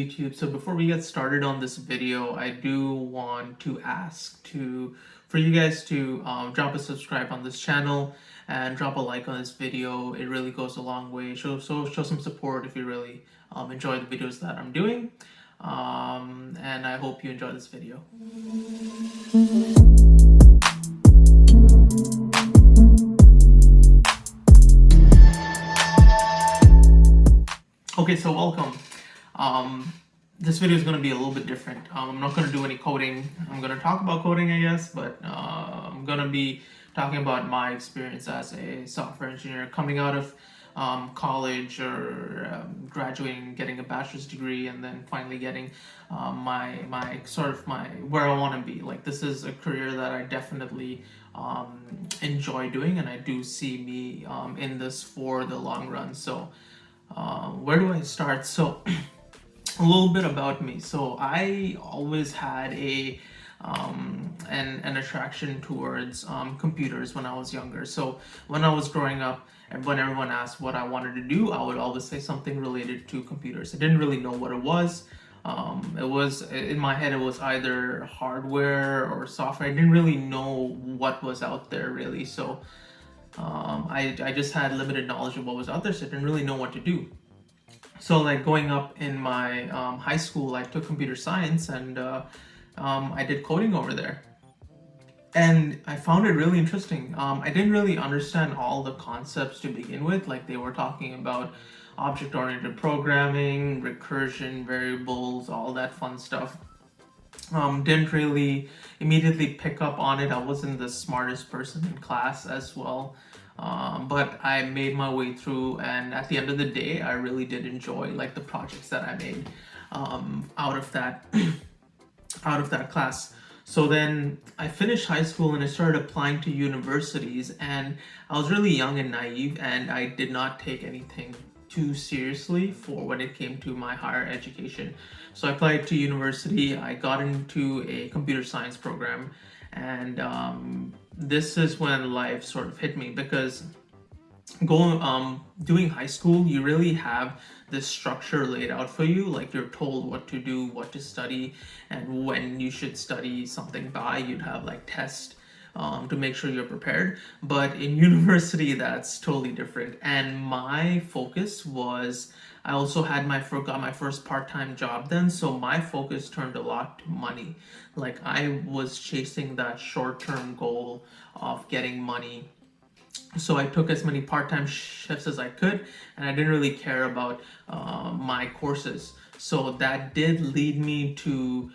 YouTube. So before we get started on this video, I do want to ask for you guys to drop a subscribe on this channel and drop a like on this video. It really goes a long way. Show some support if you really enjoy the videos that I'm doing. And I hope you enjoy this video. Okay, so welcome. This video is going to be a little bit different. I'm not going to do any coding. I'm going to talk about coding, I guess, but I'm going to be talking about my experience as a software engineer coming out of college or graduating, getting a bachelor's degree, and then finally getting my where I want to be. Like, this is a career that I definitely enjoy doing, and I do see me in this for the long run. So where do I start? So a little bit about me. So I always had an attraction towards computers when I was younger. So when I was growing up, and when everyone asked what I wanted to do, I would always say something related to computers. I didn't really know what it was. It was in my head, it was either hardware or software. I didn't really know what was out there really. So I just had limited knowledge of what was out there, so I didn't really know what to do. So like going up in my high school, I took computer science and I did coding over there. And I found it really interesting. I didn't really understand all the concepts to begin with. Like, they were talking about object-oriented programming, recursion, variables, all that fun stuff. Didn't really immediately pick up on it. I wasn't the smartest person in class as well. But I made my way through, and at the end of the day, I really did enjoy like the projects that I made out of that class. So then I finished high school and I started applying to universities, and I was really young and naive, and I did not take anything too seriously for when it came to my higher education. So I applied to university. I got into a computer science program, and this is when life sort of hit me, because doing high school, you really have this structure laid out for you. Like, you're told what to do, what to study, and when you should study something by. You'd have like tests to make sure you're prepared. But in university, that's totally different. And my focus was, I also had got my first part-time job then, so my focus turned a lot to money. Like, I was chasing that short-term goal of getting money. So I took as many part-time shifts as I could, and I didn't really care about my courses. So that did lead me to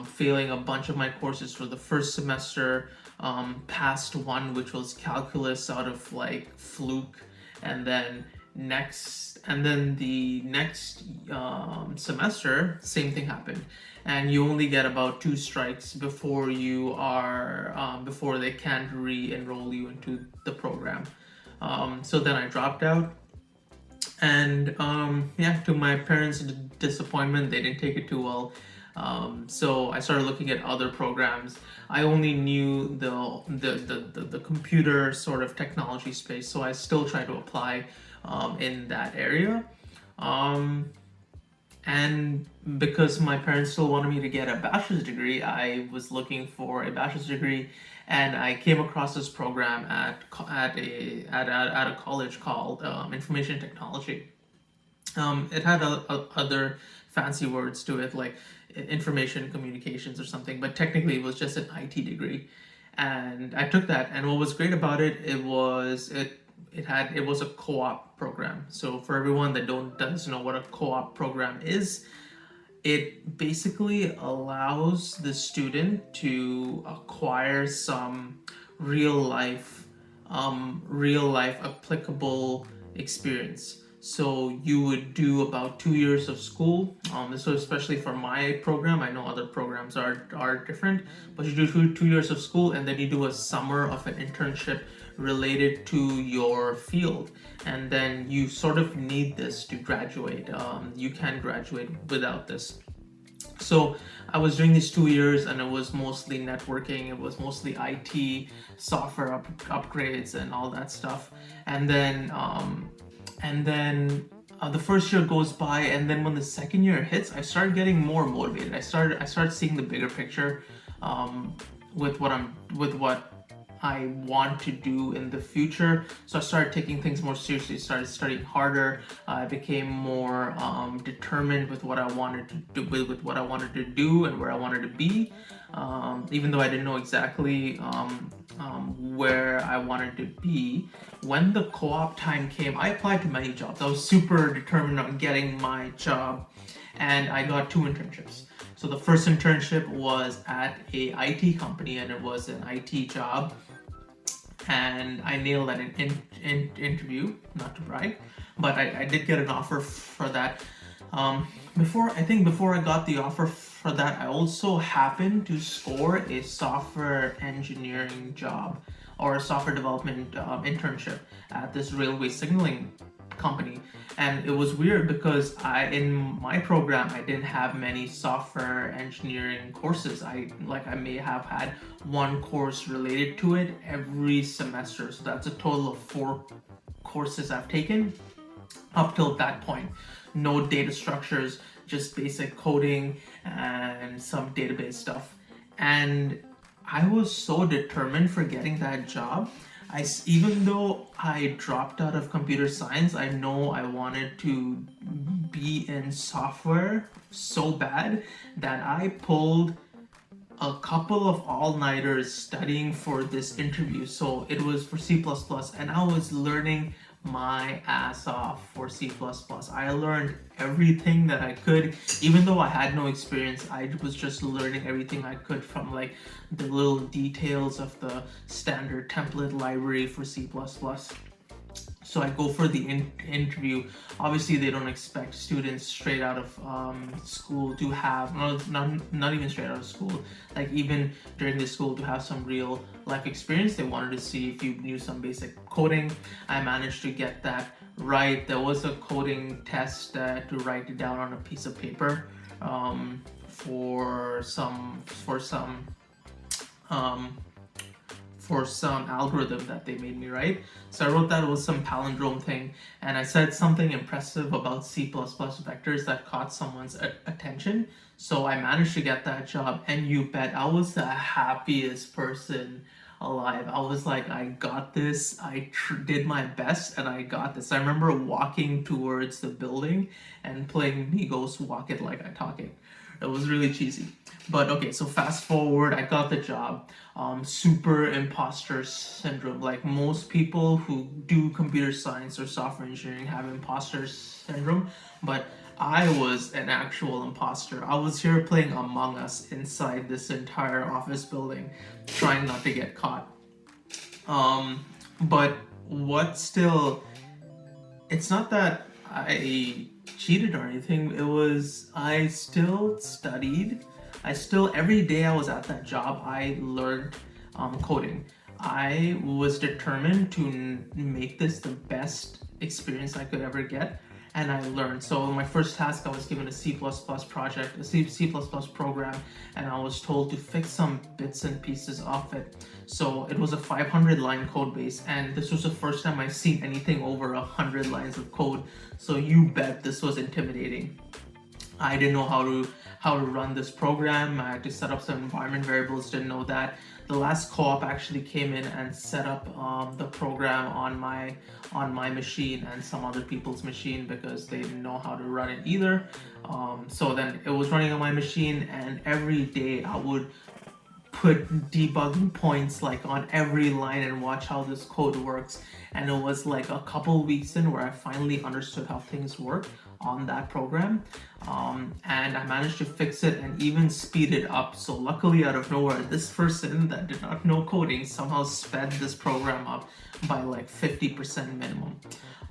failing a bunch of my courses for the first semester, passed one, which was calculus, out of like fluke, and then the next semester, same thing happened, and you only get about 2 strikes before they can't re-enroll you into the program. So then I dropped out, and to my parents' disappointment, they didn't take it too well. So I started looking at other programs. I only knew the computer sort of technology space, so I still tried to apply in that area. And because my parents still wanted me to get a bachelor's degree, I was looking for a bachelor's degree, and I came across this program at a college called Information Technology. It had other fancy words to it, like information communications or something, but technically it was just an IT degree. And I took that, and what was great about it, it was a co-op program. So for everyone that doesn't know what a co-op program is, it basically allows the student to acquire some real life applicable experience. So you would do about 2 years of school. So especially for my program, I know other programs are different, but you do 2 years of school, and then you do a summer of an internship related to your field, and then you sort of need this to graduate. You can't graduate without this. So I was doing these 2 years, and it was mostly networking, it was mostly IT, software upgrades and all that stuff. And then the first year goes by, and then when the second year hits, I started getting more motivated. I started seeing the bigger picture, with what I want to do in the future. So I started taking things more seriously, started studying harder. I became more determined with what I wanted to do, with what I wanted to do and where I wanted to be. Even though I didn't know exactly where I wanted to be, when the co-op time came, I applied to many jobs. I was super determined on getting my job, and I got 2 internships. So the first internship was at a IT company, and it was an IT job, and I nailed that interview. Not to brag, but I did get an offer for that. Before I got the offer for that, I also happened to score a software engineering job, or a software development internship at this railway signaling company. And it was weird because in my program, I didn't have many software engineering courses. I may have had one course related to it every semester. So that's a total of 4 courses I've taken up till that point. No data structures, just basic coding and some database stuff. And I was so determined for getting that job. Even though I dropped out of computer science, I know I wanted to be in software so bad that I pulled a couple of all-nighters studying for this interview. So it was for C++, and I was learning my ass off for C++. I learned everything that I could. Even though I had no experience, I was just learning everything I could, from like the little details of the standard template library for C++. So I go for the interview. Obviously, they don't expect students straight out of school to have, not even straight out of school, like even during the school, to have some real life experience. They wanted to see if you knew some basic coding. I managed to get that right. There was a coding test to write it down on a piece of paper for some algorithm that they made me write. So I wrote that. It was some palindrome thing, and I said something impressive about C++ vectors that caught someone's attention. So I managed to get that job, and you bet I was the happiest person alive. I was like, I got this. I did my best, and I got this. I remember walking towards the building and playing Migos Walk It Like I Talk It. It was really cheesy. But okay, so fast forward, I got the job. Super imposter syndrome. Like most people who do computer science or software engineering have imposter syndrome, but I was an actual imposter. I was here playing Among Us inside this entire office building, trying not to get caught. But what still, it's not that I cheated or anything. It was, I still studied. Every day I was at that job, I learned coding. I was determined to make this the best experience I could ever get, and I learned. So my first task, I was given a C++ project, a C++ program, and I was told to fix some bits and pieces of it. So it was a 500-line code base, and this was the first time I've seen anything over 100 lines of code. So you bet this was intimidating. I didn't know how to run this program. I had to set up some environment variables, didn't know that. The last co-op actually came in and set up the program on my machine and some other people's machine, because they didn't know how to run it either. So then it was running on my machine, and every day I would put debugging points like on every line and watch how this code works. And it was like a couple weeks in where I finally understood how things work on that program, and I managed to fix it and even speed it up. So luckily, out of nowhere, this person that did not know coding somehow sped this program up by like 50% minimum.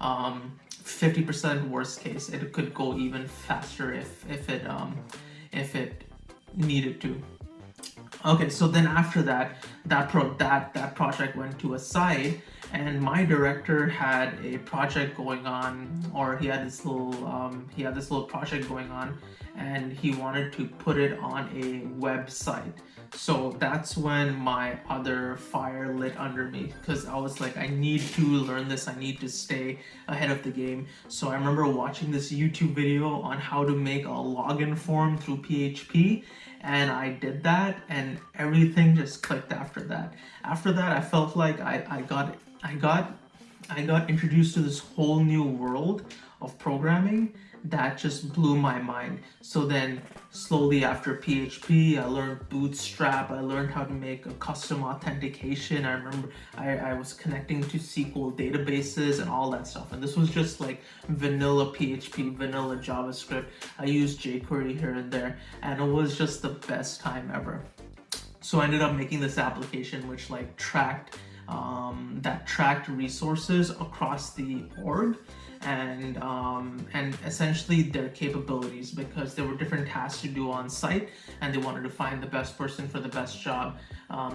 50% worst case, it could go even faster if it needed to. Okay, so then after that project went to a side, and my director had a project going on, or he had this little project going on, and he wanted to put it on a website. So that's when my other fire lit under me, because I was like, I need to learn this, I need to stay ahead of the game. So I remember watching this YouTube video on how to make a login form through PHP, and I did that, and everything just clicked after that. After that, I felt like I got introduced to this whole new world of programming that just blew my mind. So then slowly after PHP, I learned Bootstrap, I learned how to make a custom authentication. I remember I was connecting to SQL databases and all that stuff. And this was just like vanilla PHP, vanilla JavaScript. I used jQuery here and there, and it was just the best time ever. So I ended up making this application which like tracked resources across the org, and essentially their capabilities, because there were different tasks to do on site, and they wanted to find the best person for the best job,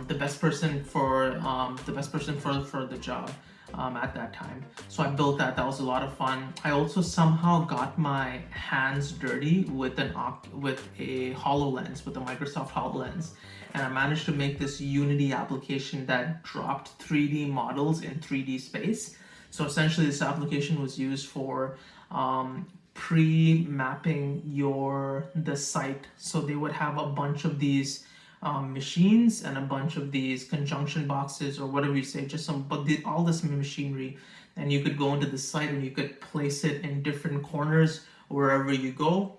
the best person for the job at that time. So I built that. That was a lot of fun. I also somehow got my hands dirty with a HoloLens, with a Microsoft HoloLens, and I managed to make this Unity application that dropped 3D models in 3D space. So essentially, this application was used for pre-mapping the site. So they would have a bunch of these machines and a bunch of these conjunction boxes, or whatever you say, all this machinery, and you could go into the site and you could place it in different corners wherever you go,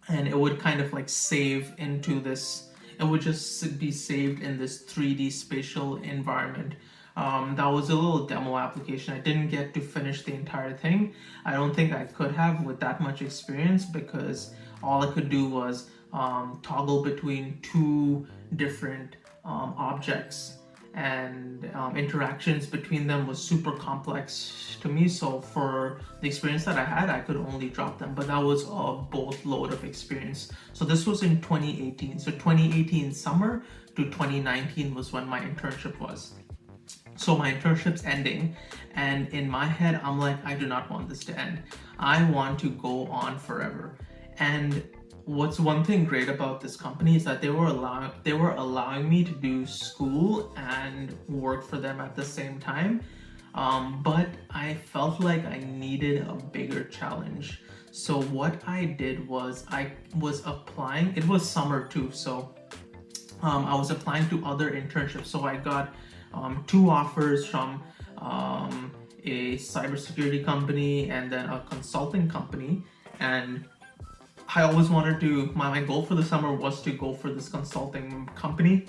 and it would kind of like save into this. It would just be saved in this 3D spatial environment. That was a little demo application. I didn't get to finish the entire thing. I don't think I could have with that much experience, because all I could do was toggle between two different objects, and interactions between them was super complex to me. So for the experience that I had, I could only drop them, but that was a boatload of experience. So this was in 2018. So 2018 summer to 2019 was when my internship was. So my internship's ending, and in my head, I'm like, I do not want this to end. I want to go on forever. And what's one thing great about this company is that they were allowing me to do school and work for them at the same time. But I felt like I needed a bigger challenge. So what I did was I was applying. It was summer too, so I was applying to other internships. So I got 2 offers from a cybersecurity company and then a consulting company, and I always wanted to, my goal for the summer was to go for this consulting company,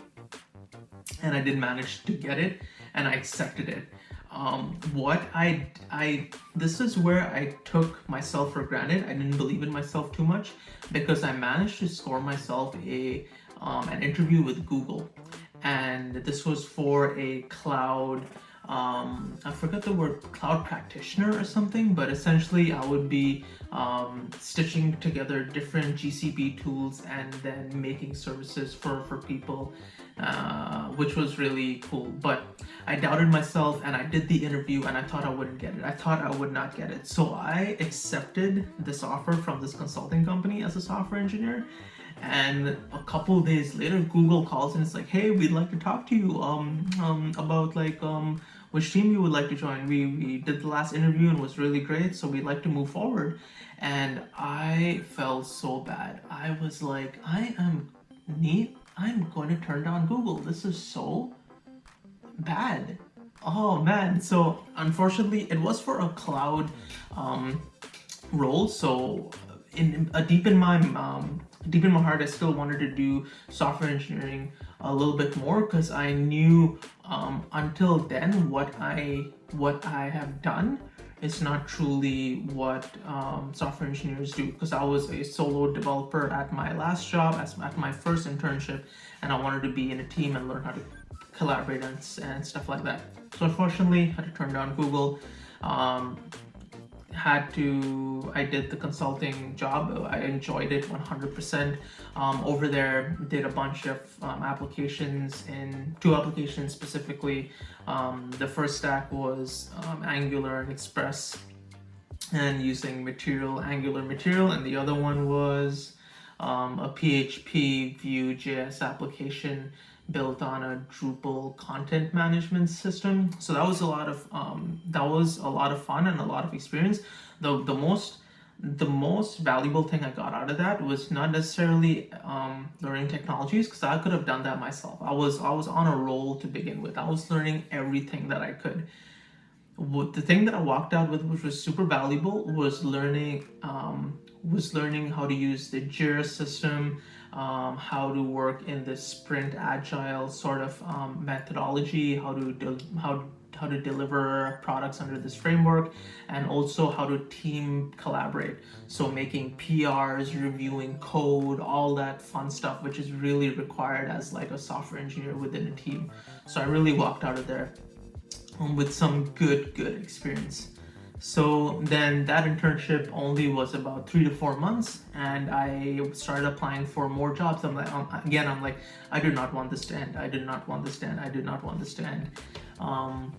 and I did manage to get it, and I accepted it. This is where I took myself for granted. I didn't believe in myself too much, because I managed to score myself an interview with Google, and this was for a cloud, I forgot the word, cloud practitioner or something, but essentially I would be stitching together different GCP tools and then making services for people, which was really cool. But I doubted myself, and I did the interview, and I thought I wouldn't get it. I thought I would not get it. So I accepted this offer from this consulting company as a software engineer. And a couple of days later, Google calls and it's like, hey, we'd like to talk to you about which team you would like to join. We did the last interview and it was really great, so we'd like to move forward. And I felt so bad. I was like, I'm going to turn down Google. This is so bad. Oh man. So unfortunately, it was for a cloud role. So deep in my heart, I still wanted to do software engineering a little bit more, because I knew until then what I have done is not truly what software engineers do, because I was a solo developer at my last job, at my first internship, and I wanted to be in a team and learn how to collaborate and stuff like that. So unfortunately, I had to turn down Google. I did the consulting job. I enjoyed it 100%. Over there, did a bunch of applications, in 2 applications specifically. The first stack was Angular and Express, and using Angular material, and the other one was a PHP Vue.js application built on a Drupal content management system. So that was a lot of fun and a lot of experience. The most valuable thing I got out of that was not necessarily learning technologies, because I could have done that myself. I was on a roll to begin with. I was learning everything that I could. The thing that I walked out with, which was super valuable, was learning how to use the Jira system, how to work in the sprint agile sort of methodology, how to deliver products under this framework, and also how to team collaborate. So making PRs, reviewing code, all that fun stuff, which is really required as like a software engineer within a team. So I really walked out of there with some good experience. So then that internship only was about 3 to 4 months, and I started applying for more jobs. I'm like, I do not want this to end. I did not want this to end. I did not want this to end. I'm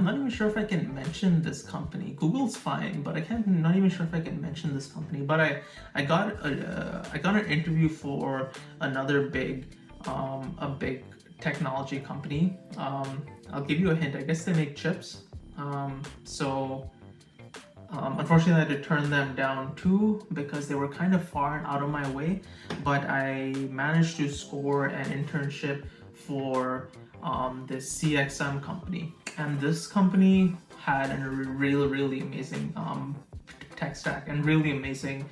not even sure if I can mention this company. Google's fine, but I'm not even sure if I can mention this company. But I got an interview for another big technology company. I'll give you a hint. I guess they make chips. Unfortunately, I had to turn them down too, because they were kind of far and out of my way. But I managed to score an internship for this CXM company, and this company had a really amazing tech stack and really amazing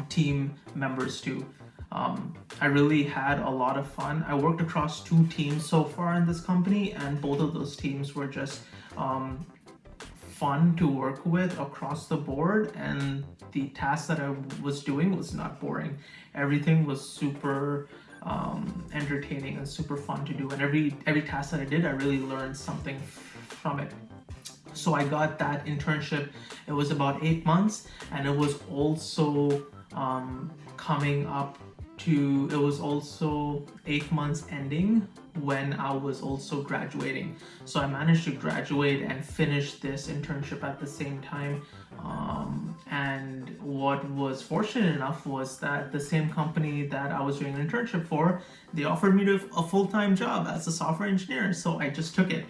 team members too. I really had a lot of fun. I worked across 2 teams so far in this company, and both of those teams were just fun to work with across the board, and the tasks that I was doing was not boring. Everything was super entertaining and super fun to do, and every task that I did, I really learned something from it. So I got that internship. It was about 8 months, and it was also it was also 8 months ending when I was also graduating. So I managed to graduate and finish this internship at the same time. And what was fortunate enough was that the same company that I was doing an internship for, they offered me a full-time job as a software engineer. So I just took it.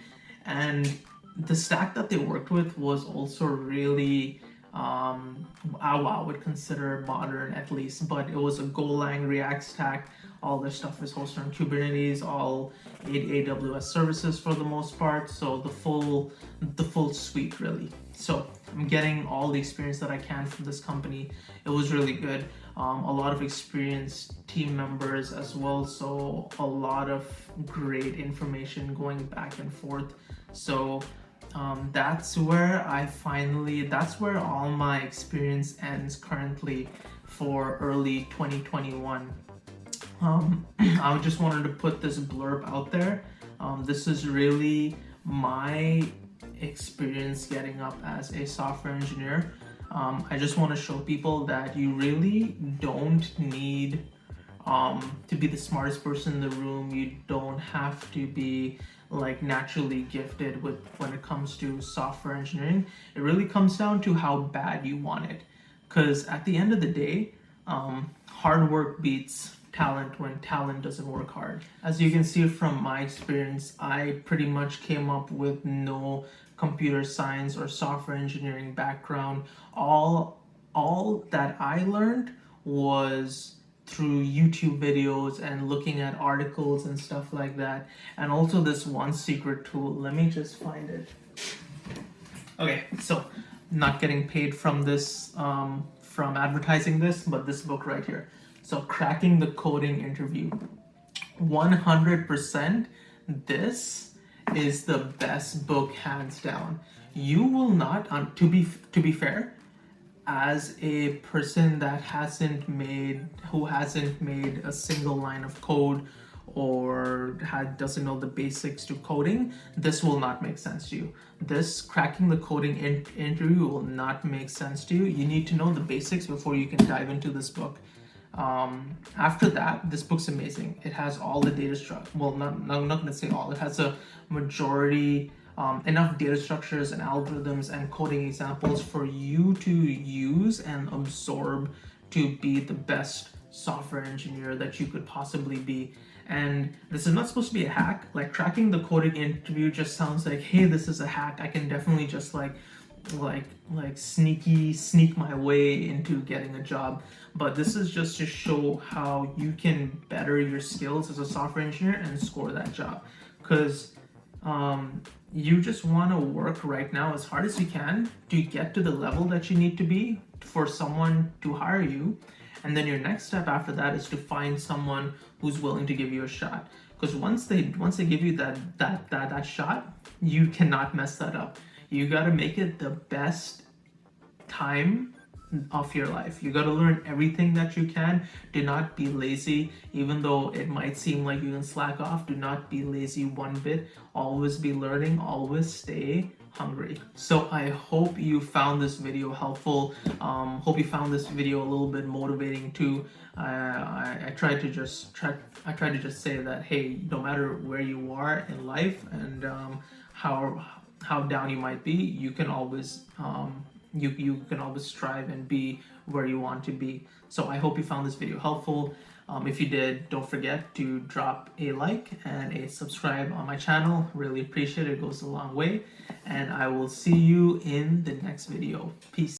And the stack that they worked with was also really I would consider modern, at least, but it was a Golang React stack. All this stuff is hosted on Kubernetes, all AWS services for the most part. So the full suite, really. So I'm getting all the experience that I can from this company. It was really good. A lot of experienced team members as well. So a lot of great information going back and forth. So that's where all my experience ends currently for early 2021. I just wanted to put this blurb out there. This is really my experience getting up as a software engineer. I just want to show people that you really don't need to be the smartest person in the room. You don't have to be like naturally gifted when it comes to software engineering. It really comes down to how bad you want it, because at the end of the day, hard work beats talent when talent doesn't work hard. As you can see from my experience, I pretty much came up with no computer science or software engineering background. All that I learned was through YouTube videos and looking at articles and stuff like that, and also this one secret tool. Let me just find it. Okay, so not getting paid from this from advertising this, but this book right here. So Cracking the Coding Interview. 100%, this is the best book, hands down. You will not, to be fair, as a person that who hasn't made a single line of code or doesn't know the basics to coding, this will not make sense to you. This Cracking the Coding interview will not make sense to you. You need to know the basics before you can dive into this book. After that, this book's amazing. It has all the data structure. Well, I'm not going to say all. It has a majority, enough data structures and algorithms and coding examples for you to use and absorb to be the best software engineer that you could possibly be. And this is not supposed to be a hack. Like, cracking the coding interview just sounds like, hey, this is a hack. I can definitely just sneak my way into getting a job. But this is just to show how you can better your skills as a software engineer and score that job. Because you just want to work right now as hard as you can to get to the level that you need to be for someone to hire you. And then your next step after that is to find someone who's willing to give you a shot. Because once they give you that shot, you cannot mess that up. You got to make it the best time of your life. You got to learn everything that you can. Do not be lazy, even though it might seem like you can slack off. Do not be lazy one bit. Always be learning. Always stay hungry. So I hope you found this video helpful. Hope you found this video a little bit motivating too. I tried to just say that, hey, no matter where you are in life and how down you might be, you can always you can always strive and be where you want to be. So I hope you found this video helpful. If you did, don't forget to drop a like and a subscribe on my channel. Really appreciate it. It goes a long way. And I will see you in the next video. Peace.